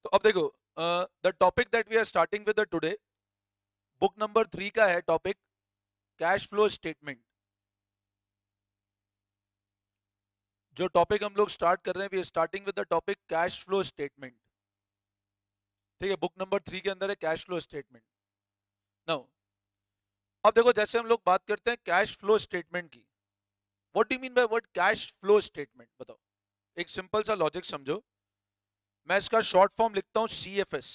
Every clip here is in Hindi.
तो अब देखो, the topic that we are starting with today, book number 3 का है टॉपिक कैश फ्लो स्टेटमेंट। जो टॉपिक हम लोग स्टार्ट कर रहे हैं, we are starting with the topic cash flow statement. ठीक है, बुक नंबर 3 के अंदर है कैश फ्लो स्टेटमेंट। नाउ अब देखो, जैसे हम लोग बात करते हैं कैश फ्लो स्टेटमेंट की, what do you mean by word cash flow statement? बताओ। एक सिंपल सा लॉजिक समझो। मैं इसका शॉर्ट फॉर्म लिखता हूं CFS।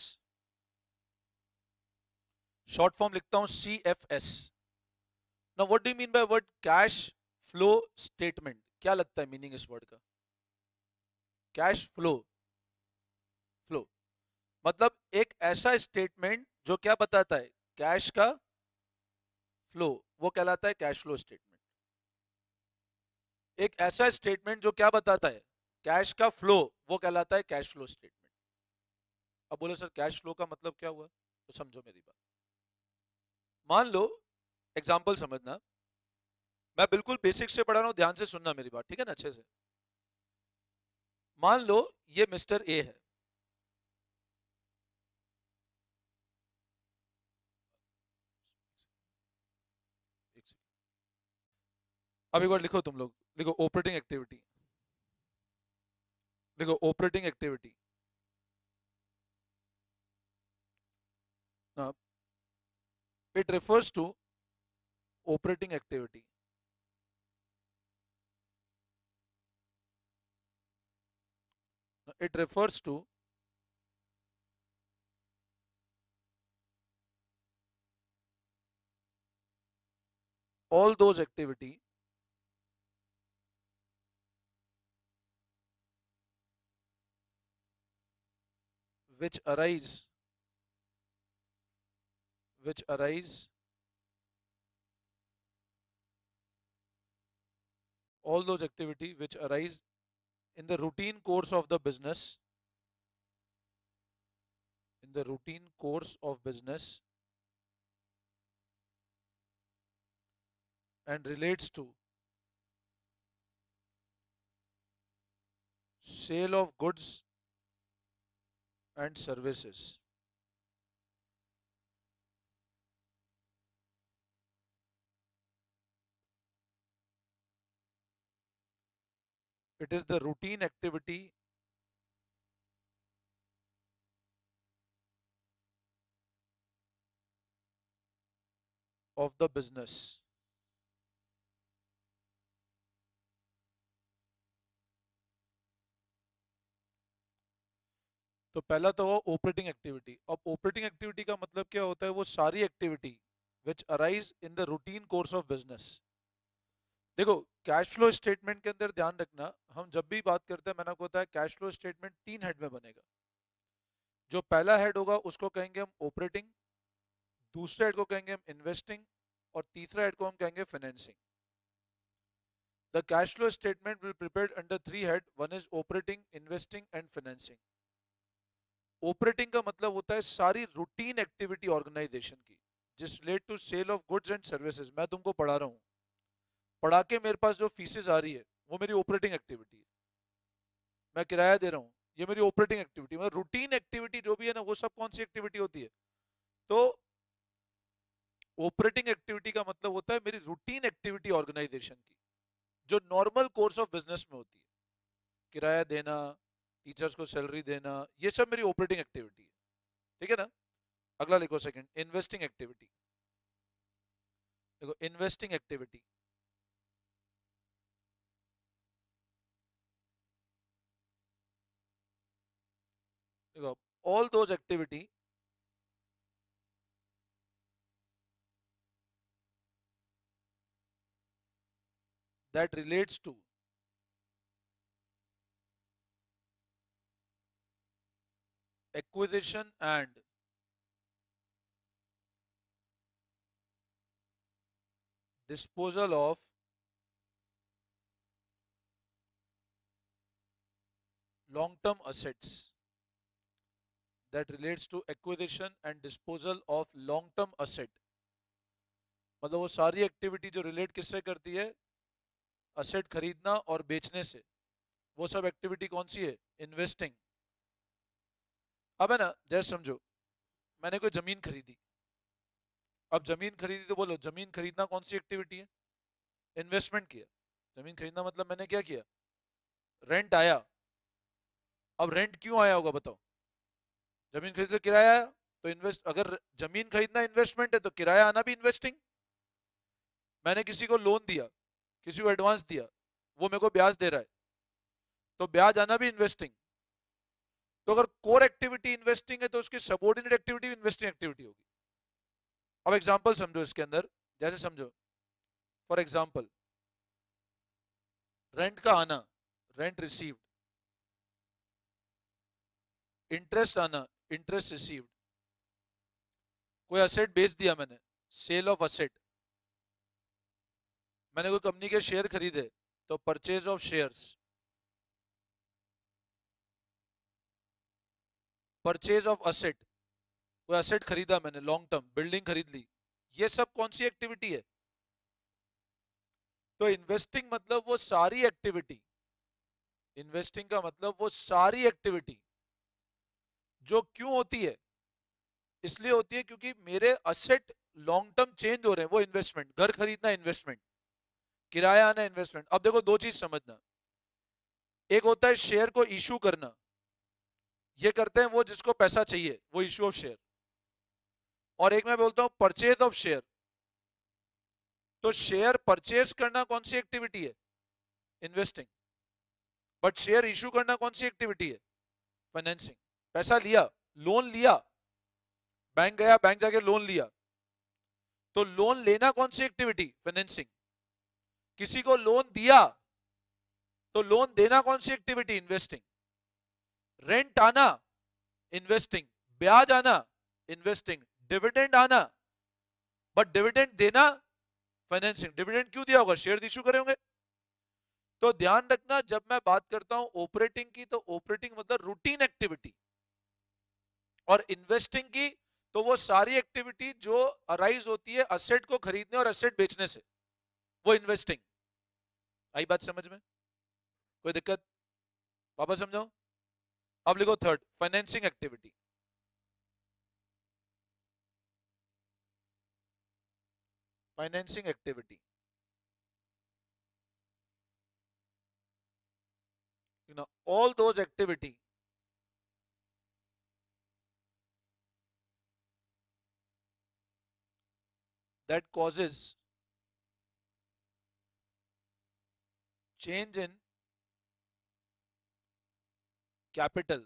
शॉर्ट फॉर्म लिखता हूं CFS। Now what do you mean by word cash flow statement? क्या लगता है मीनिंग इस वर्ड का? कैश फ्लो, फ्लो मतलब एक ऐसा स्टेटमेंट जो क्या बताता है? कैश का फ्लो, वो कहलाता है कैश फ्लो स्टेटमेंट। एक ऐसा स्टेटमेंट जो क्या बताता है? कैश का फ्लो, वो कहलाता है कैश फ्लो स्टेटमेंट। अब बोले सर कैश फ्लो का मतलब क्या हुआ? तो समझो मेरी बात। मान लो, एग्जांपल समझना, मैं बिल्कुल बेसिक से पढ़ा रहा हूं, ध्यान से सुनना मेरी बात, ठीक है ना, अच्छे से। मान लो ये मिस्टर ए है। एक सेकंड। अब एक बार लिखो, तुम लोग लिखो ऑपरेटिंग एक्टिविटी। लिखो operating activity. It refers to operating activity. It refers to all those activity which arise which arise all those activity which arise in the routine course of the business, in the routine course of business, and relates to sale of goods and services. It is the routine activity of the business. तो पहला तो वो ऑपरेटिंग एक्टिविटी। अब ऑपरेटिंग एक्टिविटी का मतलब क्या होता है? वो सारी activity which arise in the routine course of business. देखो, कैश फ्लो स्टेटमेंट के अंदर ध्यान रखना, हम जब भी बात करते हैं, मैंने आपको बताया कैश फ्लो स्टेटमेंट 3 हेड में बनेगा। जो पहला हेड होगा उसको कहेंगे हम ऑपरेटिंग, दूसरे हेड को कहेंगे हम इन्वेस्टिंग, और तीसरा हेड को हम कहेंगे financing. The cash flow statement will prepared under 3 head, one is operating, investing and financing. Operating का मतलब होता है सारी रूटीन एक्टिविटी ऑर्गेनाइजेशन की जिस relate to sale of goods and services. मैं तुमको पढ़ा रहा हूँ, पढ़ा के मेरे पास जो फीसेस आ रही है वो मेरी ऑपरेटिंग एक्टिविटी है। मैं किराया दे रहा हूँ, ये मेरी ऑपरेटिंग एक्टिविटी। मतलब रूटीन एक्टिविटी जो भी है ना, वो सब कौन सी एक्टिविटी होती है? तो ऑपरेटिंग एक्टिविटी का मतलब होता है मेरी रूटीन एक्टिविटी ऑर्गेनाइजेशन की, जो नॉर्मल कोर्स ऑफ बिजनेस में होती है। किराया देना, टीचर्स को सैलरी देना, ये सब मेरी ऑपरेटिंग एक्टिविटी है। ठीक है ना? अगला लिखो सेकंड, इन्वेस्टिंग एक्टिविटी। देखो इन्वेस्टिंग एक्टिविटी, देखो all those activity that relates to acquisition and disposal of long term assets, that relates to acquisition and disposal of long term asset। मतलब वो सारी एक्टिविटी जो रिलेट किससे करती है? असेट खरीदना और बेचने से। वो सब एक्टिविटी कौन सी है? इन्वेस्टिंग। अब है ना, जैसे समझो मैंने कोई जमीन खरीदी। अब जमीन खरीदी तो बोलो जमीन खरीदना कौन सी एक्टिविटी है? इन्वेस्टमेंट किया। जमीन खरीदना मतलब मैंने क्या किया? रेंट आया। अब रेंट क्यों आया होगा बताओ? जमीन खरीद तो किराया आया। तो इन्वेस्ट, अगर जमीन खरीदना इन्वेस्टमेंट है तो किराया आना भी इन्वेस्टिंग। मैंने किसी को लोन दिया, किसी को एडवांस दिया, वो मेरे को ब्याज दे रहा है, तो ब्याज आना भी इन्वेस्टिंग। तो अगर कोर एक्टिविटी इन्वेस्टिंग है तो उसकी सबऑर्डिनेट एक्टिविटी इन्वेस्टिंग एक्टिविटी होगी। अब एग्जांपल समझो इसके अंदर, जैसे समझो फॉर एग्जांपल रेंट का आना, रेंट रिसीव्ड, इंटरेस्ट आना, इंटरेस्ट रिसीव्ड, कोई असेट बेच दिया मैंने, सेल ऑफ असेट, मैंने कोई कंपनी के शेयर खरीदे तो purchase of shares, purchase of asset, कोई असेट खरीदा मैंने लॉन्ग टर्म, बिल्डिंग खरीद ली, ये सब कौन सी एक्टिविटी है? तो इन्वेस्टिंग मतलब वो सारी एक्टिविटी, इन्वेस्टिंग का मतलब वो सारी एक्टिविटी जो क्यों होती है? इसलिए होती है क्योंकि मेरे असेट लॉन्ग टर्म चेंज हो रहे हैं, वो इन्वेस्टमेंट। घर खरीदना इन्वेस्टमेंट, किराया आना इन्वेस्टमेंट। अब देखो दो चीज समझना, एक होता है शेयर को इशू करना, ये करते हैं वो जिसको पैसा चाहिए, वो इशू ऑफ शेयर। और एक मैं बोलता हूं परचेज ऑफ शेयर। तो शेयर परचेज करना कौन सी एक्टिविटी है? इन्वेस्टिंग। बट शेयर इशू करना कौन सी एक्टिविटी है? फाइनेंसिंग। पैसा लिया, लोन लिया, बैंक गया, बैंक जाके लोन लिया, तो लोन लेना कौन सी एक्टिविटी? फाइनेंसिंग। किसी को लोन दिया तो लोन देना कौन सी एक्टिविटी? इन्वेस्टिंग। रेंट आना इन्वेस्टिंग, ब्याज आना इन्वेस्टिंग, डिविडेंड आना, बट डिविडेंड देना फाइनेंसिंग। डिविडेंड क्यों दिया होगा? शेयर इशू करे होंगे। तो ध्यान रखना जब मैं बात करता हूं ऑपरेटिंग की, तो ऑपरेटिंग मतलब रूटीन एक्टिविटी, और इन्वेस्टिंग की तो वो सारी एक्टिविटी जो अराइज होती है असेट को खरीदने और असेट बेचने से, वो इन्वेस्टिंग। आई बात समझ में? कोई दिक्कत? वापस समझाओ। अब लिखो third, financing activity. Financing activity, you know, all those activity that causes change in capital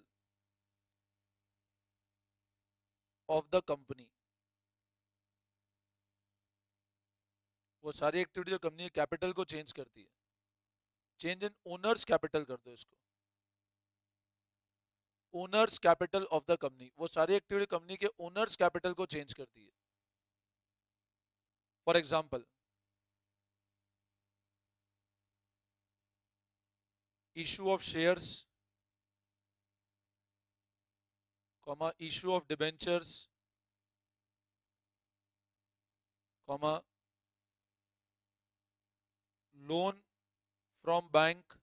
of the company, वो सारी एक्टिविटी जो कंपनी कैपिटल को चेंज करती है। चेंज इन ओनर्स कैपिटल कर दो इसको, owners capital of the company, वो सारी एक्टिविटी कंपनी के ओनर्स कैपिटल को चेंज करती है। For example issue of shares, comma issue of debentures, comma loan from bank,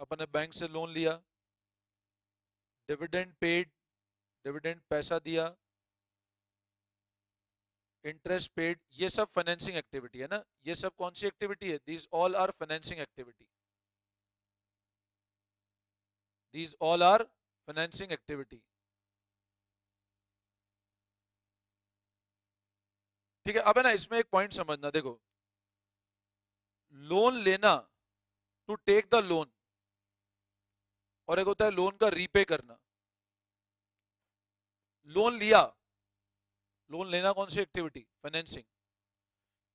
अपन ने बैंक से लोन लिया, डिविडेंड पेड, डिविडेंड पैसा दिया, इंटरेस्ट पेड, ये सब फाइनेंसिंग एक्टिविटी है ना। ये सब कौन सी एक्टिविटी है? These all are financing activity, these all are financing activity. ठीक है, अब है ना इसमें एक पॉइंट समझना, देखो लोन लेना, टू टेक द लोन, और एक होता है लोन का रीपे करना। लोन लिया, लोन लेना कौन सी एक्टिविटी? फाइनेंसिंग।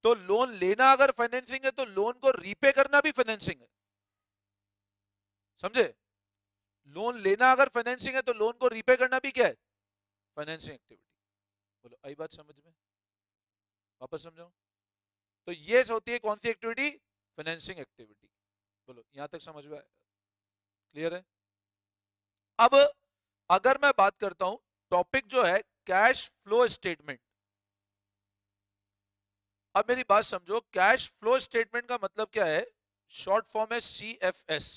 तो लोन लेना अगर फाइनेंसिंग है तो लोन को रीपे करना भी फाइनेंसिंग है, समझे? लोन लेना अगर फाइनेंसिंग है तो लोन को रीपे करना भी क्या है? Financing activity. बोलो आई बात समझ में? वापस समझाओ। तो ये होती है कौन सी एक्टिविटी? Financing activity. बोलो यहां तक समझ में? क्लियर है? अब अगर मैं बात करता हूं, टॉपिक जो है कैश फ्लो स्टेटमेंट। अब मेरी बात समझो, कैश फ्लो स्टेटमेंट का मतलब क्या है? शॉर्ट फॉर्म है CFS,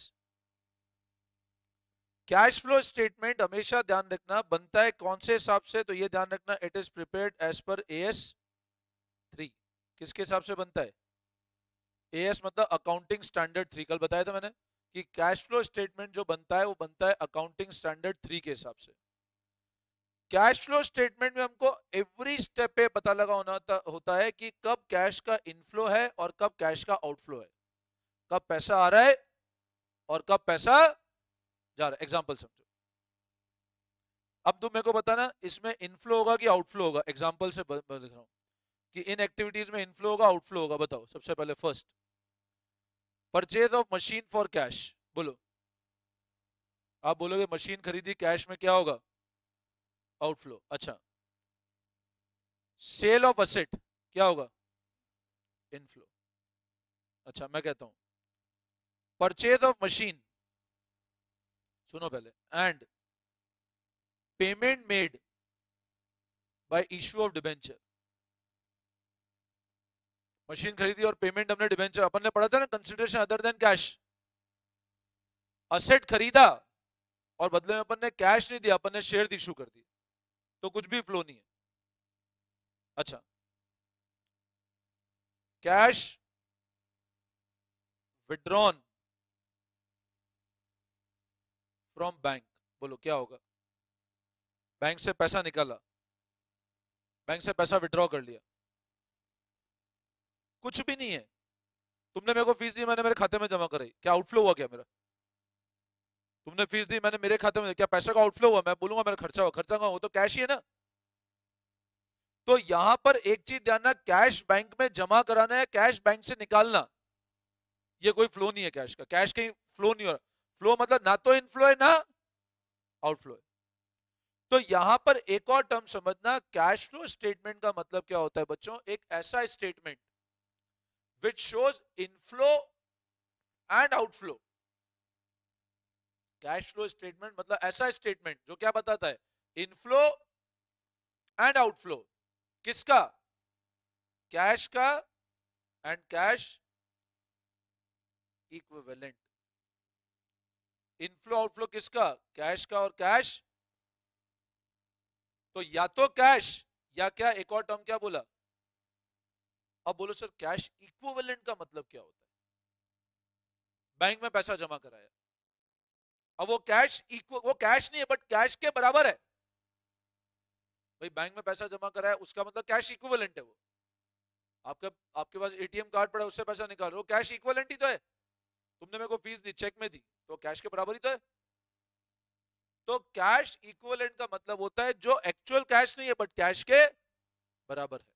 कैश फ्लो स्टेटमेंट हमेशा ध्यान रखना बनता है कौन से हिसाब से, तो ये ध्यान रखना it is prepared as per AS 3। किसके हिसाब से बनता है? AS मतलब अकाउंटिंग स्टैंडर्ड 3। कल बताया था मैंने कि कैश फ्लो स्टेटमेंट जो बनता है वो बनता है अकाउंटिंग स्टैंडर्ड 3 के हिसाब से। कैश फ्लो स्टेटमेंट में हमको एवरी स्टेप पे पता लगा होता है कि कब कैश का इनफ्लो है और कब कैश का आउटफ्लो है, कब पैसा आ रहा है और कब पैसा जा रहा है। एग्जांपल समझो, अब तुम मेरे को बताना इसमें इनफ्लो होगा कि आउटफ्लो होगा। एग्जांपल से लिख रहा हूं कि इन एक्टिविटीज में इनफ्लो होगा आउटफ्लो होगा। बताओ सबसे पहले first, purchase of machine for cash. बोलो, आप बोलोगे मशीन खरीदी कैश में, क्या होगा? आउटफ्लो। अच्छा, सेल ऑफ असेट क्या होगा? इनफ्लो। अच्छा, मैं कहता हूं परचेज ऑफ मशीन, सुनो पहले, and payment made by issue of debenture. Machine खरीदी और पेमेंट हमने डिबेंचर, अपन ने पढ़ा था ना, consideration other than cash. Asset खरीदा और बदले में अपन ने कैश नहीं दिया, अपन ने शेयर इशू कर दी, तो कुछ भी फ्लो नहीं है। अच्छा, कैश विड्रॉन फ्रॉम बैंक। बोलो क्या होगा? बैंक से पैसा निकाला, बैंक से पैसा विड्रॉ कर लिया, कुछ भी नहीं है। तुमने मेरे को फीस दी, मैंने मेरे खाते में जमा कराई, क्या आउटफ्लो हुआ क्या मेरा? तुमने फीस दी, मैंने मेरे खाते में, क्या पैसा का आउटफ्लो हुआ? मैं बोलूंगा मेरा खर्चा हुआ, खर्चा का वो तो कैश ही है ना। तो यहां पर एक चीज ध्यान, कैश बैंक में जमा कराना है, कैश बैंक से निकालना, ये कोई फ्लो नहीं है कैश का। कैश कहीं फ्लो नहीं हो रहा। फ्लो मतलब ना तो इनफ्लो है ना आउटफ्लो है। तो यहां पर एक और टर्म समझना, कैश फ्लो स्टेटमेंट का मतलब क्या होता है बच्चों? एक ऐसा statement which shows inflow and outflow. Cash flow statement मतलब ऐसा स्टेटमेंट जो क्या बताता है? Inflow and outflow. किसका? कैश का and cash equivalent. Inflow outflow किसका? कैश का और कैश। तो या तो कैश या क्या, एक और टर्म क्या बोला? अब बोलो सर कैश इक्विवेलेंट का मतलब क्या होता है? बैंक में पैसा जमा कराया, अब वो कैश नहीं है बट कैश के बराबर है। भाई बैंक में पैसा जमा कराया उसका मतलब कैश इक्विवेलेंट है वो। आपके आपके पास ATM कार्ड पड़ा, उससे पैसा निकाल रहे हो, कैश इक्विवेलेंट ही तो है। तुमने मेरे को फीस दी, चेक में दी, तो कैश के बराबर ही तो है। तो कैश इक्विवेलेंट का मतलब होता है जो एक्चुअल कैश नहीं है बट कैश के बराबर है।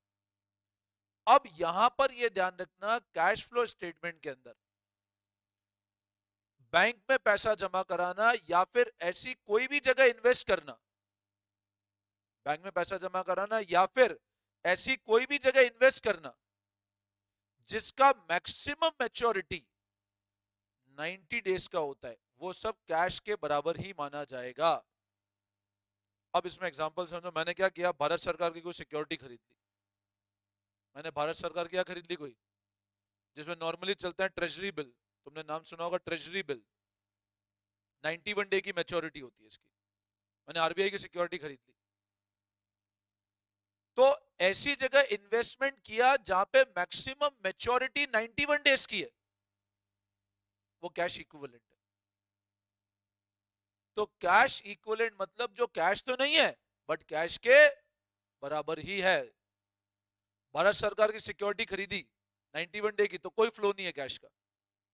अब यहां पर यह ध्यान रखना, कैश फ्लो स्टेटमेंट के अंदर बैंक में पैसा जमा कराना या फिर ऐसी कोई भी जगह इन्वेस्ट करना, बैंक में पैसा जमा कराना या फिर ऐसी कोई भी जगह इन्वेस्ट करना जिसका मैक्सिमम मैच्योरिटी 90 डेज का होता है, वो सब कैश के बराबर ही माना जाएगा। अब इसमें एग्जांपल समझो, मैंने क्या किया, भारत सरकार की कोई सिक्योरिटी खरीद ली। मैंने भारत सरकार की क्या खरीद ली? कोई जिसमें नॉर्मली चलता है ट्रेजरी बिल, तुमने नाम सुना होगा ट्रेजरी बिल, 91 डे की मैच्योरिटी होती है इसकी। मैंने RBI की सिक्योरिटी खरीद ली। तो ऐसी जगह इन्वेस्टमेंट किया जहां पे मैक्सिमम मैच्योरिटी 91 डेज की है, वो कैश इक्विवेलेंट है। तो कैश इक्विवेलेंट मतलब जो कैश तो नहीं है बट कैश के बराबर ही है। भारत सरकार की सिक्योरिटी खरीदी 91 डे की, तो कोई फ्लो नहीं है कैश का,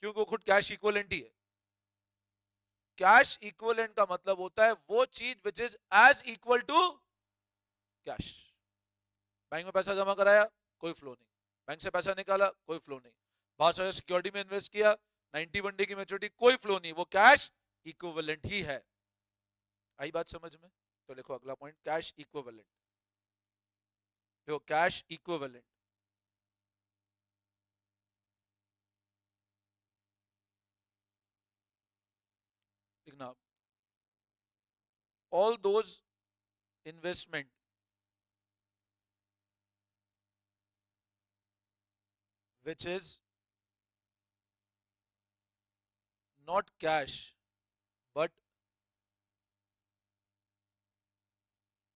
क्योंकि वो खुद कैश इक्विवेलेंट ही है। कैश इक्विवेलेंट का मतलब होता है वो चीज which is as equal to cash. Bank में पैसा जमा कराया, कोई फ्लो नहीं। बैंक से पैसा निकाला, कोई फ्लो नहीं। बहुत सारे सिक्योरिटी में इन्वेस्ट किया, 91 डे की मैच्योरिटी, कोई फ्लो नहीं, वो कैश इक्विवेलेंट ही है। आई बात समझ में? तो लिखो अगला पॉइंट, कैश इक्विवेलेंट। देखो कैश इक्विवेलेंट, लिखना, all those investment which is not cash but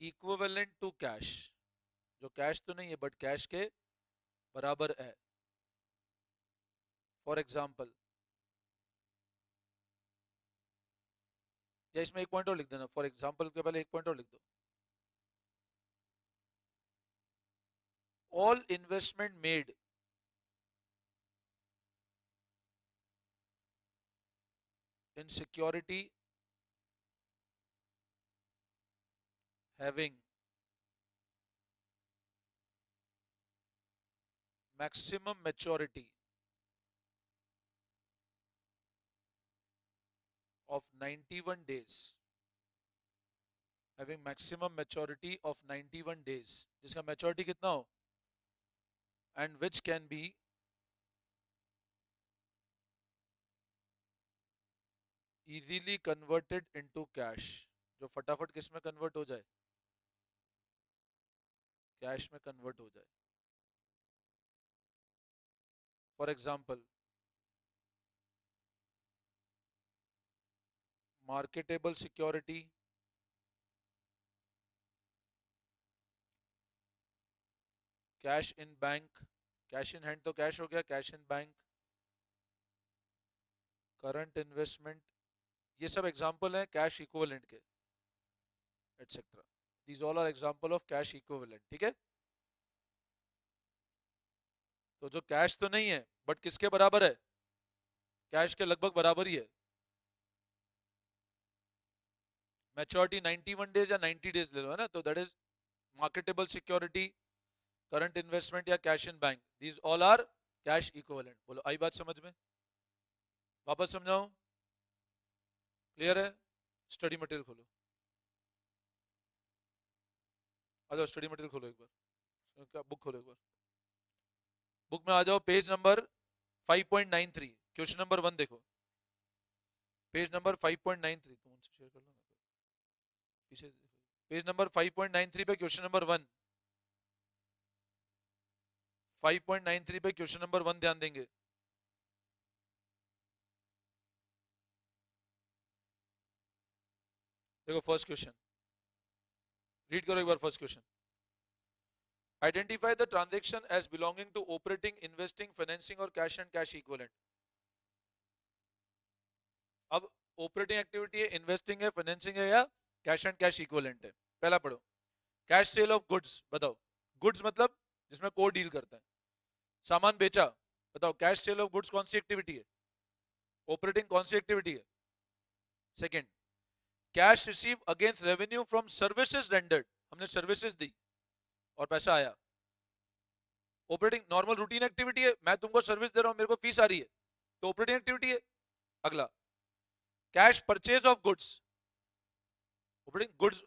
equivalent to cash, जो कैश तो नहीं है बट कैश के बराबर है। फॉर एग्जाम्पल, या इसमें एक पॉइंट और लिख देना, फॉर एग्जाम्पल के पहले एक पॉइंट और लिख दो। All investment made in security having maximum maturity of 91 days, having maximum maturity of 91 days, जिसका maturity कितना हो, and which can be easily converted into cash, जो फटाफट किस में कन्वर्ट हो जाए, कैश में कन्वर्ट हो जाए। For example, marketable security, cash in bank, cash in hand तो कैश हो गया, cash in bank, current investment, ये सब एग्जाम्पल हैं कैश इक्विवेलेंट के, etcetera. These all are example of cash equivalent, ठीक है। तो जो कैश तो नहीं है बट किसके बराबर है, कैश के लगभग बराबर ही है। मैच्योरिटी 91 डेज या 90 डेज ले लो, है ना, तो that is marketable security, current investment या cash in bank, these all are cash equivalent. बोलो आई बात समझ में, वापस समझाऊं, क्लियर है। स्टडी मटेरियल खोलो, आ जाओ स्टडी मटेरियल खोलो एक बार, बुक खोलो एक बार, बुक में आ जाओ, पेज नंबर 5.93, क्वेश्चन नंबर 1 देखो, पेज नंबर 5.93, तुम उनसे शेयर कर लो ना पीछे, पेज नंबर 5.93 पे क्वेश्चन नंबर 1, 5.93 पे क्वेश्चन नंबर 1 ध्यान देंगे। देखो फर्स्ट क्वेश्चन, रीड करो एक बार first question. Identify the transaction as belonging to operating, investing, financing और कैश एंड कैश इक्विवेलेंट। अब ऑपरेटिंग एक्टिविटी है, इन्वेस्टिंग है, फाइनेंसिंग है या कैश एंड कैश इक्विवेलेंट है। पहला पढ़ो, कैश सेल ऑफ गुड्स, बताओ गुड्स मतलब जिसमें कोर डील करता है, सामान बेचा, बताओ कैश सेल ऑफ गुड्स कौन सी एक्टिविटी है, ऑपरेटिंग कौन सी एक्टिविटी है। Second, cash receive against revenue from services rendered, हमने सर्विसेज दी और पैसा आया, ऑपरेटिंग नॉर्मल रूटीन एक्टिविटी है, मैं तुमको सर्विस दे रहा हूं, मेरे को फीस आ रही है, तो ऑपरेटिंग एक्टिविटी है। अगला, cash purchase of goods, operating, goods,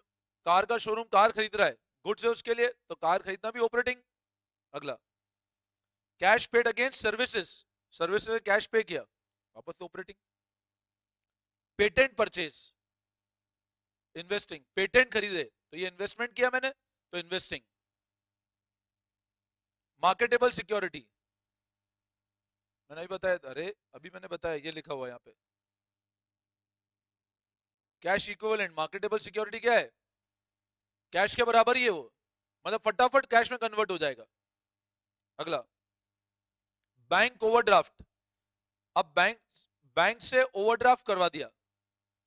car का शोरूम कार खरीद रहा है, गुड्स है उसके लिए, तो कार खरीदना भी ऑपरेटिंग। अगला, cash paid against services, services cash पे किया, वापस operating. Patent purchase, investing, patent खरीदे तो ये इन्वेस्टमेंट किया मैंने, तो इन्वेस्टिंग। मार्केटेबल सिक्योरिटी, मैंने अभी बताया, अरे अभी मैंने बताया, ये लिखा हुआ है यहाँ पे, कैश इक्विवेलेंट, मार्केटेबल सिक्योरिटी क्या है, कैश के बराबर ही है वो, मतलब फटाफट कैश में कन्वर्ट हो जाएगा। अगला, बैंक ओवरड्राफ्ट, अब बैंक से ओवरड्राफ्ट करवा दिया,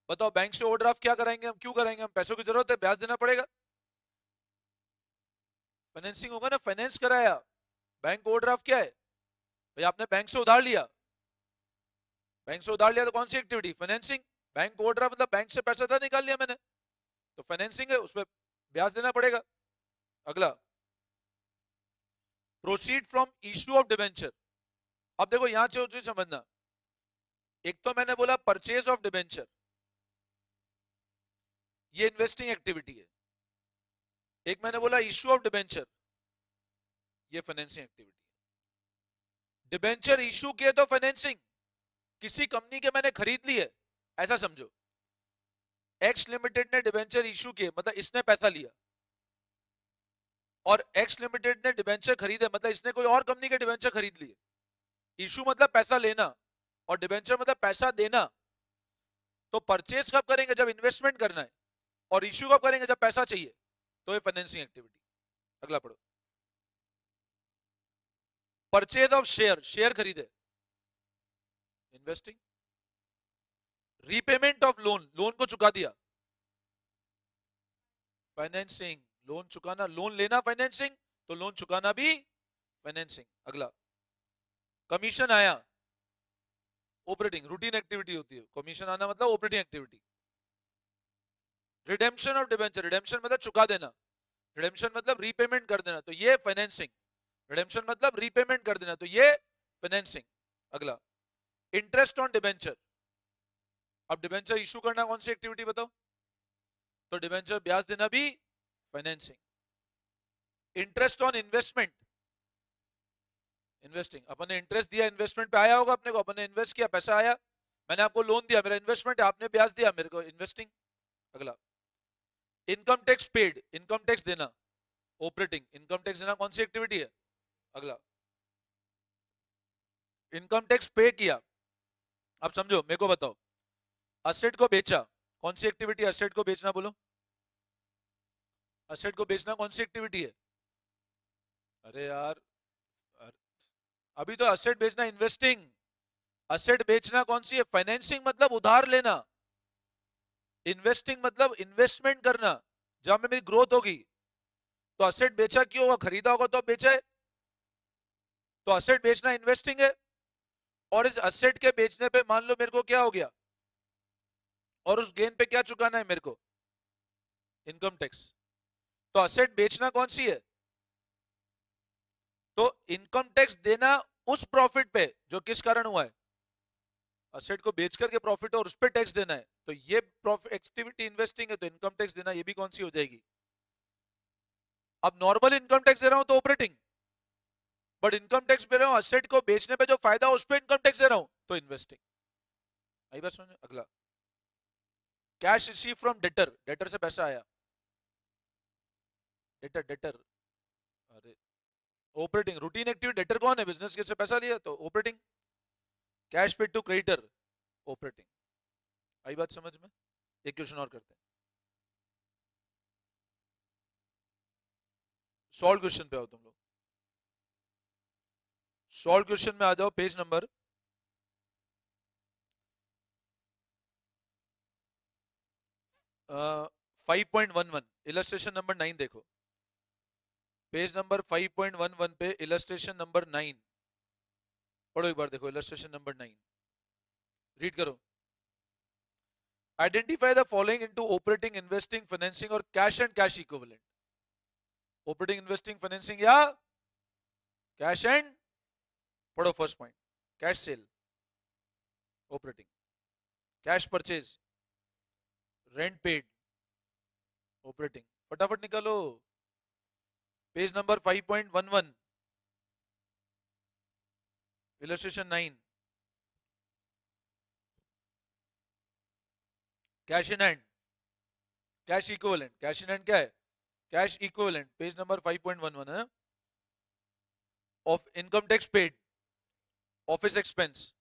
बताओ बैंक से ओवरड्राफ्ट क्या कराएंगे हम, क्यों कराएंगे हम, पैसों की जरूरत है, ब्याज देना पड़ेगा, फाइनेंसिंग होगा ना, फाइनेंस कराया। बैंक ओवरड्राफ्ट क्या है भाई, आपने बैंक से उधार लिया, बैंक से उधार लिया तो कौन सी एक्टिविटी, फाइनेंसिंग। बैंक ओवरड्राफ्ट मतलब बैंक से पैसा था निकाल लिया मैंने, तो फाइनेंसिंग है, उसमें ब्याज देना पड़ेगा। अगला, proceed from issue of debenture, अब देखो यहां से समझना, एक तो मैंने बोला परचेज ऑफ डिबेंचर, ये इन्वेस्टिंग एक्टिविटी है, एक मैंने बोला इश्यू ऑफ डिबेंचर, ये फाइनेंसिंग एक्टिविटी है। डिबेंचर इश्यू किए तो फाइनेंसिंग, किसी कंपनी के मैंने खरीद ली है, ऐसा समझो, एक्स लिमिटेड ने डिबेंचर इश्यू किए, मतलब इसने पैसा लिया, और एक्स लिमिटेड ने डिबेंचर खरीदे, मतलब इसने कोई और कंपनी के डिबेंचर खरीद लिए। इश्यू मतलब पैसा लेना और डिबेंचर मतलब पैसा देना। तो परचेज कब करेंगे, जब इन्वेस्टमेंट करना है, और इश्यू कब करेंगे, जब पैसा चाहिए। तो ये फाइनेंसिंग एक्टिविटी। अगला पढ़ो। परचेज ऑफ शेयर, शेयर खरीदे, investing. Repayment of loan, loan को चुका दिया, फाइनेंसिंग। लोन चुकाना, लोन लेना फाइनेंसिंग, तो लोन चुकाना भी फाइनेंसिंग। अगला, कमीशन आया, ऑपरेटिंग, रूटीन एक्टिविटी होती है। कमीशन आना मतलब operating activity. Redemption of debenture, redemption मतलब चुका देना, रिडेम्पशन मतलब रीपेमेंट कर देना, तो ये फाइनेंसिंग। रिडेम्पशन मतलब रीपेमेंट कर देना, तो ये फाइनेंसिंग। अगला, इंटरेस्ट ऑन डिबेंचर। अब डिबेंचर इशू करना कौन सी एक्टिविटी बताओ? तो डिबेंचर ब्याज देना भी financing. Interest on investment, investing. अपन ने इंटरेस्ट दिया, इन्वेस्टमेंट पे आया होगा अपने को, अपन ने इन्वेस्ट किया, पैसा आया, मैंने आपको लोन दिया, मेरा इन्वेस्टमेंट है, आपने ब्याज दिया मेरे को, इन्वेस्टिंग। अगला, income tax paid, income tax देना, ऑपरेटिंग। इनकम टैक्स देना कौन सी एक्टिविटी है? अगला, इनकम टैक्स पे किया। अब समझो, मेरे को बताओ, असेट को बेचा, कौन सी एक्टिविटी? असेट को बेचना, बोलो। असेट को बेचना कौन सी एक्टिविटी है? अरे यार, अभी तो असेट बेचना इन्वेस्टिंग। असेट बेचना कौन सी है? फाइनेंसिंग मतलब उधार लेना। इन्वेस्टिंग मतलब इन्वेस्टमेंट करना, जहां में मेरी ग्रोथ होगी। तो असेट बेचा क्यों होगा? खरीदा होगा तो बेचा है, तो असेट बेचना इन्वेस्टिंग है। और इस असेट के बेचने पे मान लो मेरे को क्या हो गया, और उस गेन पे क्या चुकाना है मेरे को? Income tax. तो असेट बेचना कौन सी है? तो इनकम टैक्स देना उस प्रॉफिट पे जो किस कारण हुआ है? असेट को बेच करके प्रॉफिट, और उस पे टैक्स देना है, तो ये प्रॉफिट एक्टिविटी इन्वेस्टिंग है, तो इनकम टैक्स देना ये भी कौन सी हो जाएगी? अब नॉर्मल इनकम टैक्स दे रहा हूं तो ऑपरेटिंग, बट इनकम टैक्स दे रहा हूं असेट को बेचने पे जो फायदा उस पे इनकम टैक्स दे रहा हूं, तो इन्वेस्टिंग। आई बात समझ? अगला, cash receive from debtor, debtor से पैसा आया, डेटर, डेटर। अरे, ऑपरेटिंग। रूटीन एक्टिविटी, डेटर कौन है? बिजनेस के से पैसा लिया, तो operating. Cash paid to creditor, operating. आई बात समझ में? एक क्वेश्चन और करते हैं, सॉल्व क्वेश्चन पे आओ तुम लोग। सॉल्व क्वेश्चन में आ जाओ, पेज नंबर 5.11, इलस्ट्रेशन नंबर 9 देखो। पेज नंबर 5.11 पे इलस्ट्रेशन नंबर 9 पढ़ो एक बार, देखो इलस्ट्रेशन नंबर 9, रीड करो। Identify the following into operating, investing, financing और cash and cash equivalent. Operating, investing, financing या कैश एंड, पढ़ो first point, cash sale, operating. Cash purchase, rent paid, operating. फटाफट निकालो, page number 5.11, illustration 9, cash in hand, cash equivalent. Cash in hand क्या है? कैश इक्विवेलेंट, पेज नंबर 5.11 है। Of income tax paid, office expense,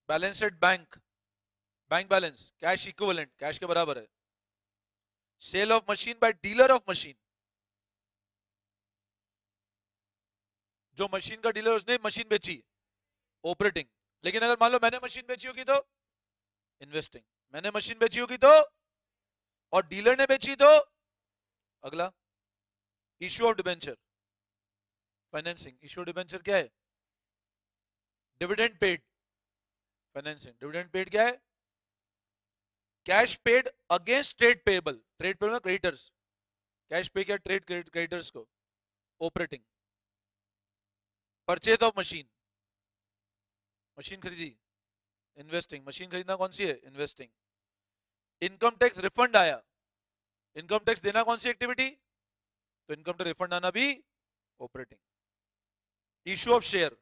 balance at bank, bank balance, cash equivalent, cash के बराबर है। Sale of machine by dealer of machine, जो मशीन का डीलर, उसने मशीन बेची, ऑपरेटिंग। लेकिन अगर मान लो मैंने मशीन बेची होगी तो इन्वेस्टिंग। मैंने मशीन बेची होगी तो, और डीलर ने बेची तो। अगला, issue of debenture, financing. Issue of debenture क्या है? Dividend paid, financing. Dividend paid क्या है? Cash paid against trade payable, trade payable creditors, cash पे किया ट्रेड क्रेडिटर्स को, operating. Purchase of machine, machine खरीदी, इन्वेस्टिंग। मशीन खरीदना कौन सी है? इन्वेस्टिंग। इनकम टैक्स रिफंड आया, इनकम टैक्स देना कौन सी एक्टिविटी? तो इनकम टैक्स रिफंड आना भी ऑपरेटिंग। इश्यू ऑफ शेयर,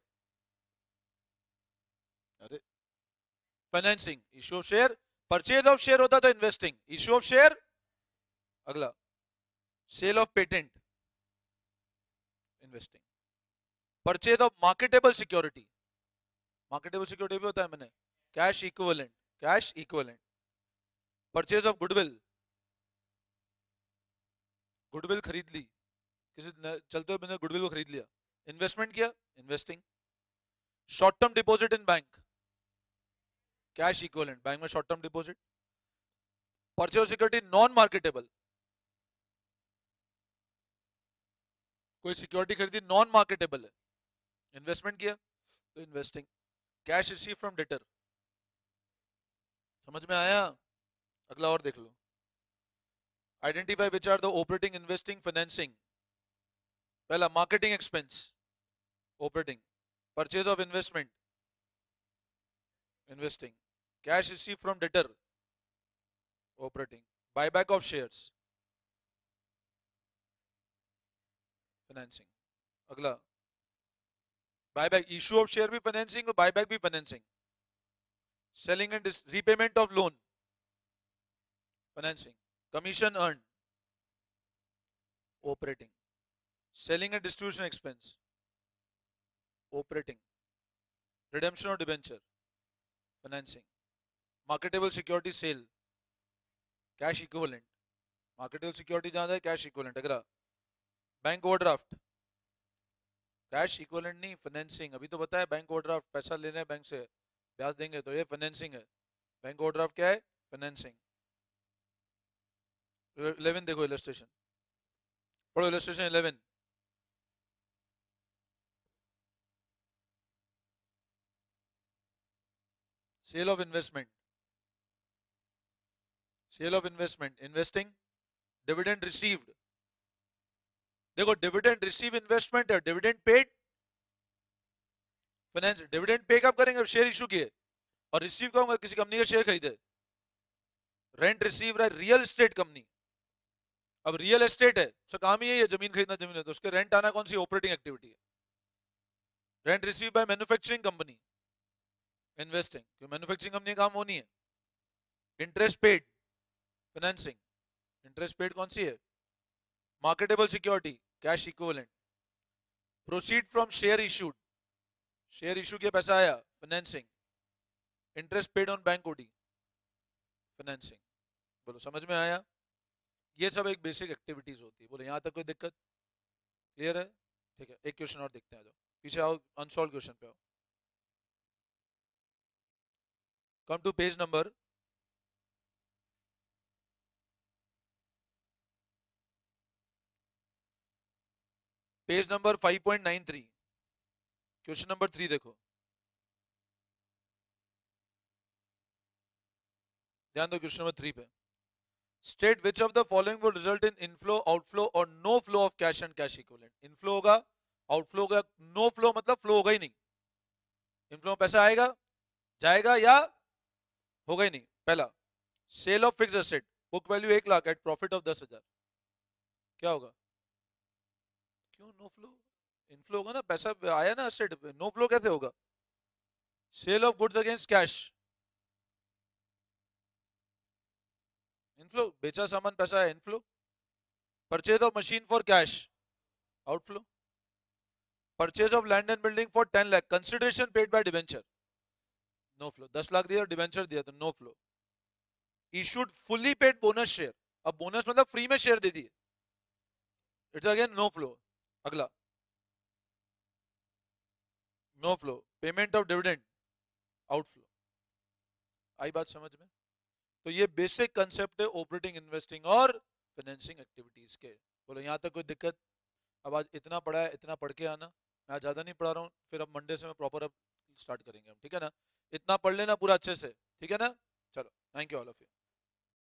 अरे financing. Issue of share, purchase of share होता तो इन्वेस्टिंग, इश्यू ऑफ शेयर। अगला, sale of patent, investing. Purchase of marketable security, marketable security भी होता है मैंने, cash equivalent, cash equivalent. Purchase of goodwill, goodwill खरीद ली, किसी चलते हुए बिजनेस गुडविल को खरीद लिया। इन्वेस्टमेंट किया, investing. Short term deposit in bank, cash equivalent, bank में short term deposit. Purchase security non marketable, कोई सिक्योरिटी खरीदी नॉन मार्केटेबल है, इन्वेस्टमेंट किया तो investing. Cash receive from debtor, समझ में आया? अगला और देख लो। Identify which are the operating, investing, financing. पहला marketing expense, operating. Purchase of investment, investing. Cash receive from debtor, operating. Buyback of shares, financing. अगला बायबैक, इशू ऑफ शेयर भी फाइनेंसिंग और बायबैक भी financing. Selling and repayment of loan, financing. Commission earn, operating. Selling and distribution expense, operating. Redemption of debenture, financing. Marketable security sale, cash equivalent. Marketable security जहां है कैश इक्विवेलेंट। अगला बैंक ओवरड्राफ्ट, कैश इक्विवेलेंट नहीं, फाइनेंसिंग। अभी तो बताया बैंक ओवरड्राफ्ट, पैसा लेना है बैंक से, ब्याज देंगे, तो ये फाइनेंसिंग है। बैंक ओवरड्राफ्ट क्या है? फाइनेंसिंग। 11 देखो इलस्ट्रेशन, पढ़ो illustration 11। Sale of investment, sale of investment, investing. Dividend received, देखो डिविडेंड रिसीव इन्वेस्टमेंट है, dividend paid finance. Dividend pay कब करेंगे? शेयर इशू किए। और रिसीव कब होगा? किसी कंपनी का शेयर खरीदे। रेंट रिसीव रहा है, रियल एस्टेट कंपनी। अब रियल एस्टेट है, उसका काम ही है जमीन खरीदना, जमीन है तो उसके रेंट आना कौन सी ऑपरेटिंग एक्टिविटी है। Rent receive by manufacturing company, investing, क्योंकि मैन्युफैक्चरिंग कंपनी काम वो नहीं है। Interest paid, financing. Interest paid कौन सी है? Marketable security, cash equivalent. Proceed from share issued, share issue किया पैसा आया, financing. Interest paid on bank O D, financing. बोलो समझ में आया? ये सब एक बेसिक एक्टिविटीज होती है। बोलो यहां तक कोई दिक्कत? क्लियर है? ठीक है, एक क्वेश्चन और देखते हैं। आ जाओ पीछे आओ, अनसॉल्व क्वेश्चन पे आओ। Come to page number 5.93, question number 3 देखो, ध्यान दो क्वेश्चन नंबर 3 पे। State which of the following will result in inflow, outflow और no flow of cash and cash equivalent. Inflow होगा, आउटफ्लो होगा, नो फ्लो मतलब फ्लो होगा ही नहीं। इनफ्लो में पैसा आएगा, जाएगा या होगा ही नहीं। पहला, sale of fixed asset, book value 1 lakh at profit of 10,000, क्या होगा? क्यों नो फ्लो? इनफ्लो होगा ना, पैसा आया ना एसेट पे, नो फ्लो कैसे होगा? Sale of goods against cash, inflow. बेचा सामान पैसा है, inflow. Purchase of machine for cash, outflow. Purchase of land and building for 10 lakh, consideration paid by debenture, no flow. 10 lakh दिया और डिवेंचर दिया तो no flow. Issued fully paid bonus share, अब बोनस मतलब फ्री में शेयर दे दिए, इट्स अगेन नो फ्लो। अगला no flow. Payment of dividend, outflow. आई बात समझ में? तो ये बेसिक कंसेप्ट है ऑपरेटिंग, इन्वेस्टिंग और फाइनेंसिंग एक्टिविटीज के। बोलो यहां तक कोई दिक्कत? अब आज इतना पढ़ा है, इतना पढ़ के आना। मैं आज ज्यादा नहीं पढ़ा रहा हूँ, फिर अब मंडे से मैं प्रॉपर अब स्टार्ट करेंगे हम, ठीक है ना? इतना पढ़ लेना पूरा अच्छे से, ठीक है ना? चलो, thank you all of you.